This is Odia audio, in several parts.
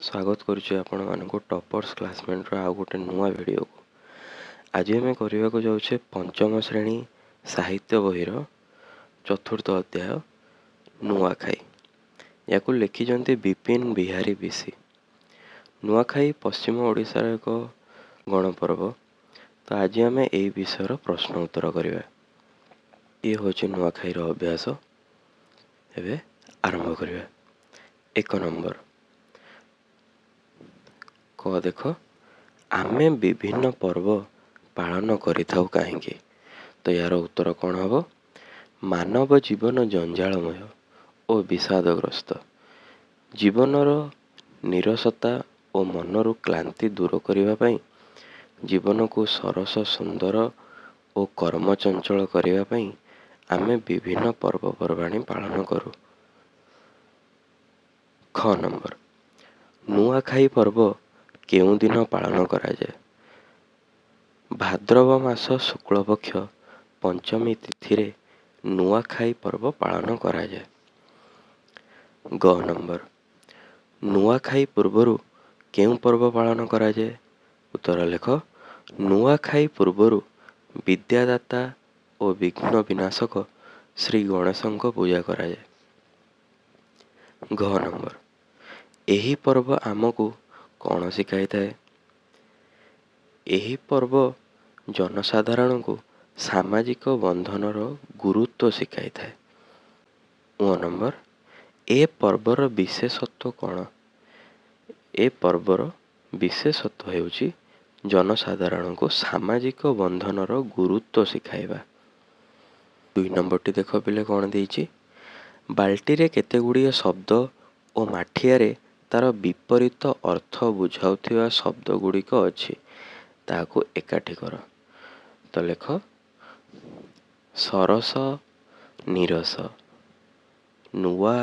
स्वागत करुच्ची आपण मानक टॉपर्स क्लासमेट आउ गोटे नुआ वीडियो को। आज आम करने जाऊे पंचम श्रेणी साहित्य बहीर चतुर्थ अध्याय नुआखाई। या लिखिं विपिन बिहारी बिशी। नुआखाई पश्चिम ओडिशार एक गणपर्व। तो आज आम यही विषय प्रश्न उत्तर करवा। ये हूँ नुआखाई अभ्यास। एवं आरंभ करवा। 1 नंबर कह देख आमे विभिन्न पर्व पालन करिथाउ काहेकि। तो यार उत्तर कौन हम? मानव जीवन जंजालमय और विषादग्रस्त। जीवनर निरसता और मनरु क्लांति दूर करिवा पई, जीवन को सरस सुंदर और कर्मचंचल करिवा पई आमे विभिन्न पर्वपर्वाणी पालन करू। ख नंबर नुआखाई पर्व केउं दिन पालन करा जाए? भाद्रव मास शुक्लपक्ष पंचमी तिथि रे नुआखाई पर्व पालन करा जाए। ग नंबर नुआखाई पूर्वरु केउं पर्व पालन करा जाए? उत्तर लेख नुआखाई पूर्वरु विद्यादाता और विघ्न विनाशक श्री गणेशଙ୍କ पूजा करा जाए। घ नंबर एही पर्व आमको कौन शिखाई थाए? एही पर्व जनसाधारण को सामाजिक बंधनर गुरुत्व शिखाई थाए। ओ नंबर ए पर्वर विशेषत्व कौन? ए पर्वर विशेषत्व हेउची जनसाधारण को सामाजिक बंधनर गुरुत्व शिखाइबा। 2 नंबर टी देख पिले कौन देइची? बाल्टी रे केते गुड़िए शब्द और माठिया तार विपरीत अर्थ बुझाउथिबा शब्द गुड़िक अच्छी, ताको एकाठी कर। तो लेख सरस नीरस, नुआ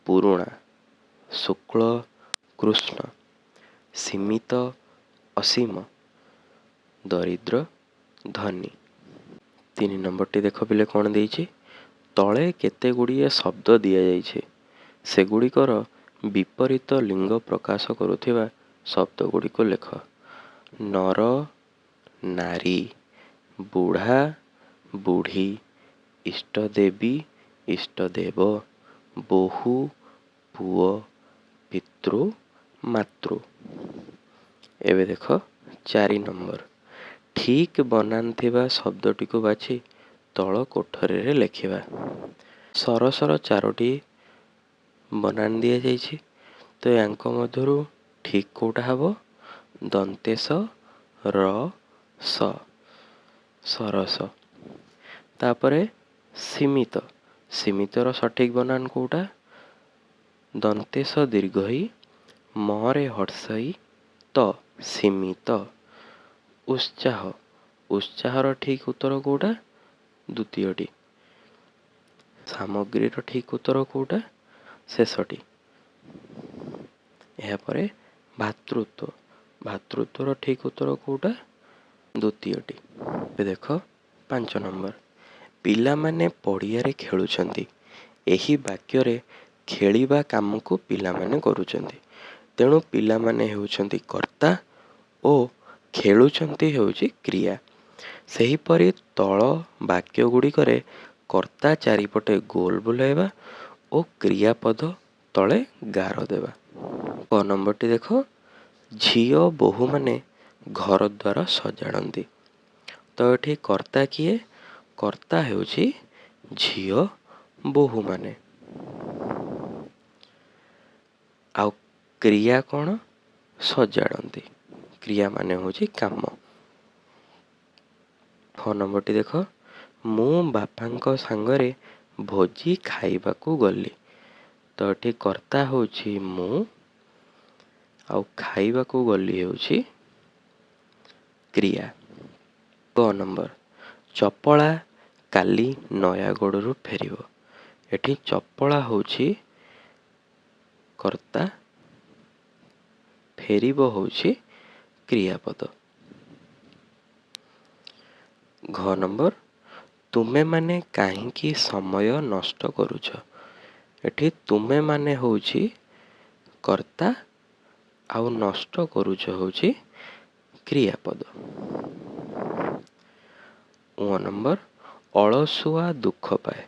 पुरुणा, शुक्ल कृष्ण, सीमित असीम, दरिद्र धनी। 3 नंबर टी देख पिले कौन देइछि? तले केते गुड़िए शब्द दिया जाइछे, सेगुड़िकर विपरीत लिंग प्रकाश करुथिबा शब्द गुड़िक लेख। नर नारी, बुढ़ा बुढ़ी, इष्टदेवी इष्टदेव, बोहू पुओ, पितृ मातृ। एवं देख 4 नंबर ठीक बनान्थिबा शब्दटी को बाछि तल कोठरी रे लेखिबा। सरसर 4टी बनान दिया जाइछि। तो यांक मध्यरु ठीक कोटा हबो? दंतेश र स सरस। तापरे सीमित, सीमितर सठिक बनान कोटा? दंतेश दीर्घई मरे हर्षई त सीमित। उत्साह, उत्साहर ठीक उत्तर कोटा? द्वितीयटी। सामग्रीर ठीक उत्तर कोटा? शेषटी। यापरे भातृत्व, भातृत्वर ठीक उत्तर कोटा? द्वितीयटी। देख 5 नंबर पिला माने पड़ियारे खेलुछंती। एही वाक्य रे खेलिबा काम को पिला माने करूछंती। तेणु पिला माने हेउछंती कर्ता और खेलुछंती हेउची क्रिया। सही परी तल वाक्य गुड़ी करे कर्ता चारिपटे गोल बुलाइबा और क्रियापद तले गार देवा। क नंबर टी देख झियो बोहू माने घर द्वार सजाड़ती। तो ये कर्ता किए? कर्ता हेउची झियो बोहू माने। आउ क्रिया कौन? सजाड़ती। क्रिया माने होची काम। 6 नंबर टी देख मु बापांको सांगरे भोजी खाइबा को गली। तो ये कर्ता होची मु, आउ खाइबा को गली होची क्रिया। क नंबर चपला काली नयागढ़ फेरिबो। एठी चपला होची कर्ता, फेरिबो होची क्रियापद। घ नंबर तुमे माने काहींकी समय नष्ट करूछ। एठी तुमे माने होची कर्ता ଆଉ ନଷ୍ଟ କରୁଛ ହେଉଛି କ୍ରିୟାପଦ। 9 ଅଳସୁଆ ଦୁଃଖ ପାଏ।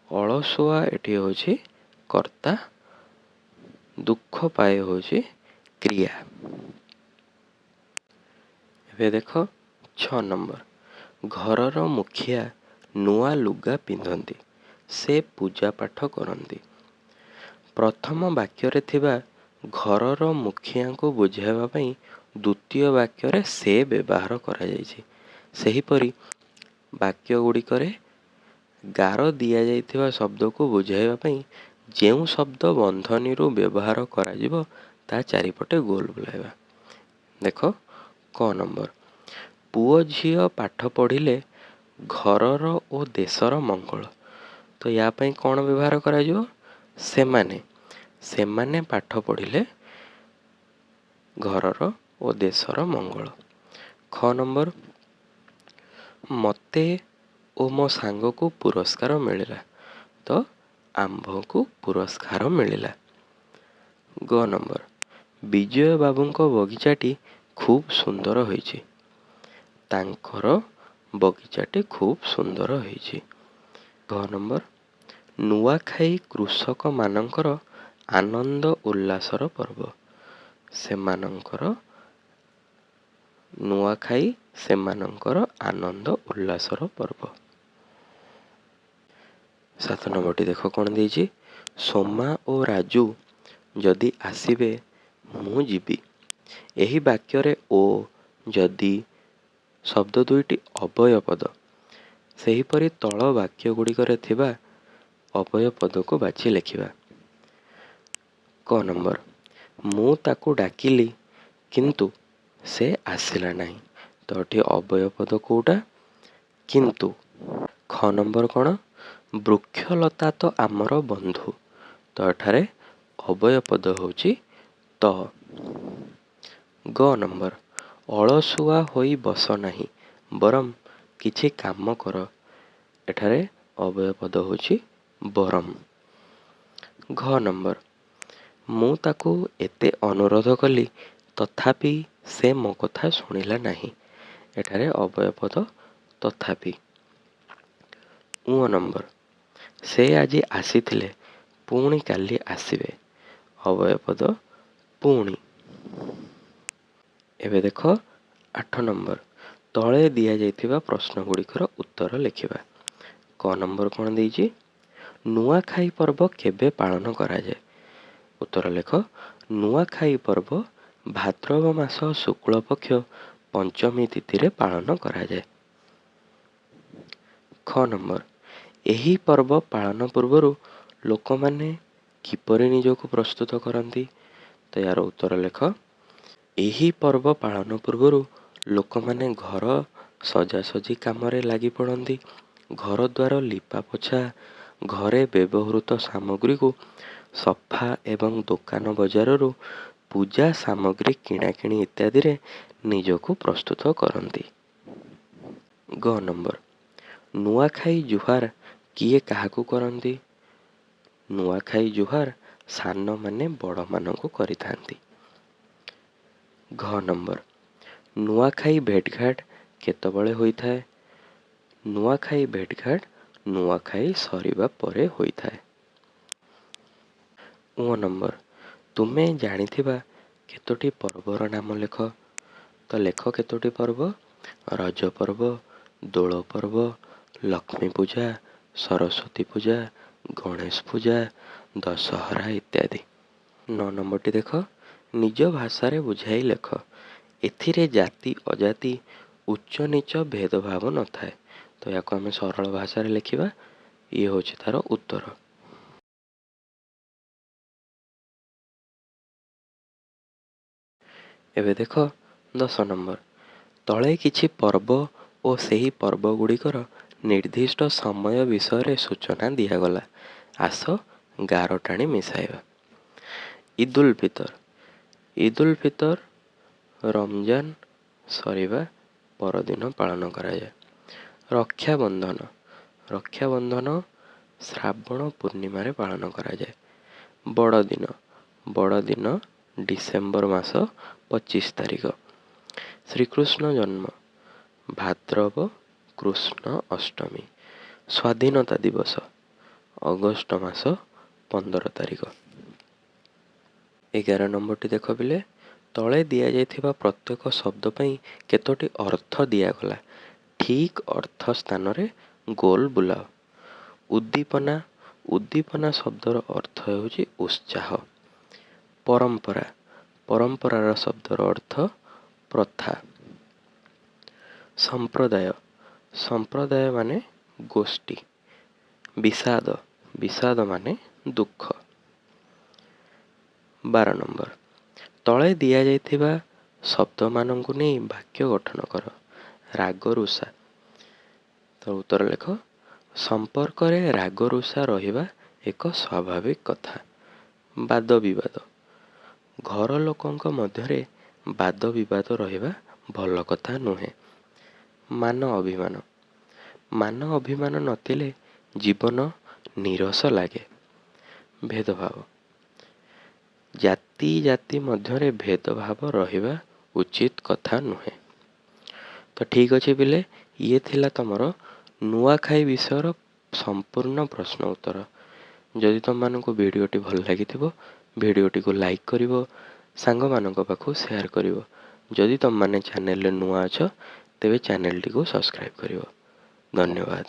ଅଳସୁଆ ଏଠି ହେଉଛି କର୍ତ୍ତା, ଦୁଃଖ ପାଏ ହେଉଛି କ୍ରିୟା। ଏବେ ଦେଖ 6 ଘରର ମୁଖିଆ ନୂଆ ଲୁଗା ପିନ୍ଧନ୍ତି, ସେ ପୂଜା ପାଠ କରନ୍ତି। ପ୍ରଥମ ବାକ୍ୟରେ ଥିବା ଘରର ମୁଖିଆଙ୍କୁ ବୁଝାଇବା ପାଇଁ ଦ୍ୱିତୀୟ ବାକ୍ୟରେ ସେ ବ୍ୟବହାର କରାଯାଇଛି। ସେହିପରି ବାକ୍ୟ ଗୁଡ଼ିକରେ ଗାର ଦିଆଯାଇଥିବା ଶବ୍ଦକୁ ବୁଝାଇବା ପାଇଁ ଯେଉଁ ଶବ୍ଦ ବନ୍ଧନୀରୁ ବ୍ୟବହାର କରାଯିବ ତା ଚାରିପଟେ ଗୋଲ ବୁଲାଇବା। ଦେଖ କ ନମ୍ବର, ପୁଅ ଝିଅ ପାଠ ପଢ଼ିଲେ ଘରର ଓ ଦେଶର ମଙ୍ଗଳ। ତ ୟା ପାଇଁ କ'ଣ ବ୍ୟବହାର କରାଯିବ? ସେମାନେ ପାଠ ପଢ଼ିଲେ ଘରର ଓ ଦେଶର ମଙ୍ଗଳ। ଖ ନମ୍ବର, ମୋତେ ଓ ମୋ ସାଙ୍ଗକୁ ପୁରସ୍କାର ମିଳିଲା। ତ ଆମ୍ଭକୁ ପୁରସ୍କାର ମିଳିଲା। ଗ ନମ୍ବର, ବିଜୟ ବାବୁଙ୍କ ବଗିଚାଟି ଖୁବ୍ ସୁନ୍ଦର ହୋଇଛି। ତାଙ୍କର ବଗିଚାଟି ଖୁବ୍ ସୁନ୍ଦର ହୋଇଛି। ଘ ନମ୍ବର, ନୂଆଖାଇ କୃଷକମାନଙ୍କର ଆନନ୍ଦ ଉଲ୍ଲାସର ପର୍ବ। ନୂଆଖାଇ ସେମାନଙ୍କର ଆନନ୍ଦ ଉଲ୍ଲାସର ପର୍ବ। 7 ନମ୍ବରଟି ଦେଖ କ'ଣ ଦେଇଛି, ସୋମା ଓ ରାଜୁ ଯଦି ଆସିବେ ମୁଁ ଯିବି। ଏହି ବାକ୍ୟରେ ଓ, ଯଦି ଶବ୍ଦ ଦୁଇଟି ଅବୟ ପଦ। ସେହିପରି ତଳ ବାକ୍ୟ ଗୁଡ଼ିକରେ ଥିବା ଅବୟ ପଦକୁ ବାଛି ଲେଖିବା। କ ନମ୍ବର, ମୁଁ ତାକୁ ଡାକିଲି କିନ୍ତୁ ସେ ଆସିଲା ନାହିଁ। ତ ଏଠି ଅବୟ ପଦ କେଉଁଟା? କିନ୍ତୁ। ଖ ନମ୍ବର କ'ଣ? ବୃକ୍ଷଲତା ତ ଆମର ବନ୍ଧୁ। ତ ଏଠାରେ ଅବୟ ପଦ ହେଉଛି ତ। ଗ ନମ୍ବର, ଅଳସୁଆ ହୋଇ ବସ ନାହିଁ, ବରଂ କିଛି କାମ କର। ଏଠାରେ ଅବୟ ପଦ ହେଉଛି ବରଂ। ଘ ନମ୍ବର, ମୁଁ ତାକୁ ଏତେ ଅନୁରୋଧ କଲି ତଥାପି ସେ ମୋ କଥା ଶୁଣିଲା ନାହିଁ। ଏଠାରେ ଅବୟ ପଦ ତଥାପି। ଙ ନମ୍ବର, ସେ ଆଜି ଆସିଥିଲେ ପୁଣି କାଲି ଆସିବେ। ଅବୟ ପଦ ପୁଣି। ଏବେ ଦେଖ 8 ନମ୍ବର, ତଳେ ଦିଆଯାଇଥିବା ପ୍ରଶ୍ନ ଗୁଡ଼ିକର ଉତ୍ତର ଲେଖିବା। କ ନମ୍ବର କ'ଣ ଦେଇଛି? ନୂଆଖାଇ ପର୍ବ କେବେ ପାଳନ କରାଯାଏ? ଉତ୍ତର ଲେଖ। ନୂଆଖାଇ ପର୍ବ ଭାଦ୍ରବ ମାସ ଶୁକ୍ଳପକ୍ଷ ପଞ୍ଚମୀ ତିଥିରେ ପାଳନ କରାଯାଏ। ଖ ନମ୍ବର, ଏହି ପର୍ବ ପାଳନ ପୂର୍ବରୁ ଲୋକମାନେ କିପରି ନିଜକୁ ପ୍ରସ୍ତୁତ କରନ୍ତି? ତ ୟାର ଉତ୍ତର ଲେଖ। ଏହି ପର୍ବ ପାଳନ ପୂର୍ବରୁ ଲୋକମାନେ ଘର ସଜାସଜି କାମରେ ଲାଗି ପଡ଼ନ୍ତି। ଘରଦ୍ୱାର ଲିପା ପୋଛା, ଘରେ ବ୍ୟବହୃତ ସାମଗ୍ରୀକୁ ସଫା ଏବଂ ଦୋକାନ ବଜାରରୁ ପୂଜା ସାମଗ୍ରୀ କିଣାକିଣି ଇତ୍ୟାଦିରେ ନିଜକୁ ପ୍ରସ୍ତୁତ କରନ୍ତି। ଗ ନମ୍ବର, ନୂଆଖାଇ ଜୁହାର କିଏ କାହାକୁ କରନ୍ତି? ନୂଆଖାଇ ଜୁହାର ସାନମାନେ ବଡ଼ମାନଙ୍କୁ କରିଥାନ୍ତି। ଘ ନମ୍ବର, ନୂଆଖାଇ ଭେଟଘାଟ କେତେବେଳେ ହୋଇଥାଏ? ନୂଆଖାଇ ଭେଟଘାଟ ନୂଆଖାଇ ସରିବା ପରେ ହୋଇଥାଏ। ଙ ନମ୍ବର, ତୁମେ ଜାଣିଥିବା କେତୋଟି ପର୍ବର ନାମ ଲେଖ। ତ ଲେଖ କେତୋଟି ପର୍ବ? ରଜ ପର୍ବ, ଦୋଳ ପର୍ବ, ଲକ୍ଷ୍ମୀ ପୂଜା, ସରସ୍ୱତୀ ପୂଜା, ଗଣେଶ ପୂଜା, ଦଶହରା ଇତ୍ୟାଦି। 9 ନମ୍ବରଟି ଦେଖ, ନିଜ ଭାଷାରେ ବୁଝାଇ ଲେଖ। ଏଥିରେ ଜାତି ଅଜାତି ଉଚ୍ଚ ନିଚ ଭେଦଭାବ ନଥାଏ। ତ ୟାକୁ ଆମେ ସରଳ ଭାଷାରେ ଲେଖିବା। ଇଏ ହେଉଛି ତାର ଉତ୍ତର। ଏବେ ଦେଖ 10 ନମ୍ବର, ତଳେ କିଛି ପର୍ବ ଓ ସେହି ପର୍ବ ଗୁଡ଼ିକର ନିର୍ଦ୍ଦିଷ୍ଟ ସମୟ ବିଷୟରେ ସୂଚନା ଦିଆଗଲା। ଆସ ଗାର ଟାଣି ମିଶାଇବା। ଇଦୁଲ ଫିତର। ଇଦୁଲ ଫିତର ରମଜାନ ସରିବା ପରଦିନ ପାଳନ କରାଯାଏ। ରକ୍ଷାବନ୍ଧନ। ରକ୍ଷାବନ୍ଧନ ଶ୍ରାବଣ ପୂର୍ଣ୍ଣିମାରେ ପାଳନ କରାଯାଏ। ବଡ଼ଦିନ। ବଡ଼ଦିନ ଡିସେମ୍ବର ମାସ 25 ତାରିଖ। ଶ୍ରୀକୃଷ୍ଣ ଜନ୍ମ ଭାଦ୍ରବ କୃଷ୍ଣ ଅଷ୍ଟମୀ। ସ୍ୱାଧୀନତା ଦିବସ ଅଗଷ୍ଟ ମାସ 15 ତାରିଖ। 11 ନମ୍ବରଟି ଦେଖ ପିଲେ, ତଳେ ଦିଆଯାଇଥିବା ପ୍ରତ୍ୟେକ ଶବ୍ଦ ପାଇଁ କେତୋଟି ଅର୍ଥ ଦିଆଗଲା। ଠିକ୍ ଅର୍ଥ ସ୍ଥାନରେ ଗୋଲ ବୁଲାଅ। ଉଦ୍ଦୀପନା, ଉଦ୍ଦୀପନା ଶବ୍ଦର ଅର୍ଥ ହେଉଛି ଉତ୍ସାହ। ପରମ୍ପରା, ପରମ୍ପରାର ଶବ୍ଦର ଅର୍ଥ ପ୍ରଥା। ସମ୍ପ୍ରଦାୟ, ସମ୍ପ୍ରଦାୟ ମାନେ ଗୋଷ୍ଠୀ। ବିଷାଦ, ବିଷାଦ ମାନେ ଦୁଃଖ। 12 ନମ୍ବର, ତଳେ ଦିଆଯାଇଥିବା ଶବ୍ଦମାନଙ୍କୁ ନେଇ ବାକ୍ୟ ଗଠନ କର। ରାଗରୁଷା, ତ ଉତ୍ତର ଲେଖ। ସମ୍ପର୍କରେ ରାଗରୁଷା ରହିବା ଏକ ସ୍ୱାଭାବିକ କଥା। ବାଦ ବିବାଦ, ଘର ଲୋକଙ୍କ ମଧ୍ୟରେ ବାଦ ବିବାଦ ରହିବା ଭଲ କଥା ନୁହେଁ। ମାନ ଅଭିମାନ, ମାନ ଅଭିମାନ ନଥିଲେ ଜୀବନ ନୀରସ ଲାଗେ। ଭେଦଭାବ, ଜାତି ଜାତି ମଧ୍ୟରେ ଭେଦଭାବ ରହିବା ଉଚିତ କଥା ନୁହେଁ। ତ ଠିକ୍ ଅଛି ପିଲେ, ଇଏ ଥିଲା ତମର ନୂଆଖାଇ ବିଷୟର ସମ୍ପୂର୍ଣ୍ଣ ପ୍ରଶ୍ନ ଉତ୍ତର। ଯଦି ତୁମମାନଙ୍କୁ ଭିଡ଼ିଓଟି ଭଲ ଲାଗିଥିବ, ଭିଡ଼ିଓଟିକୁ ଲାଇକ୍ କରିବ, ସାଙ୍ଗମାନଙ୍କ ପାଖକୁ ସେୟାର କରିବ। ଯଦି ତୁମମାନେ ଚ୍ୟାନେଲରେ ନୂଆ ଅଛ, ତେବେ ଚ୍ୟାନେଲଟିକୁ ସବସ୍କ୍ରାଇବ୍ କରିବ। ଧନ୍ୟବାଦ।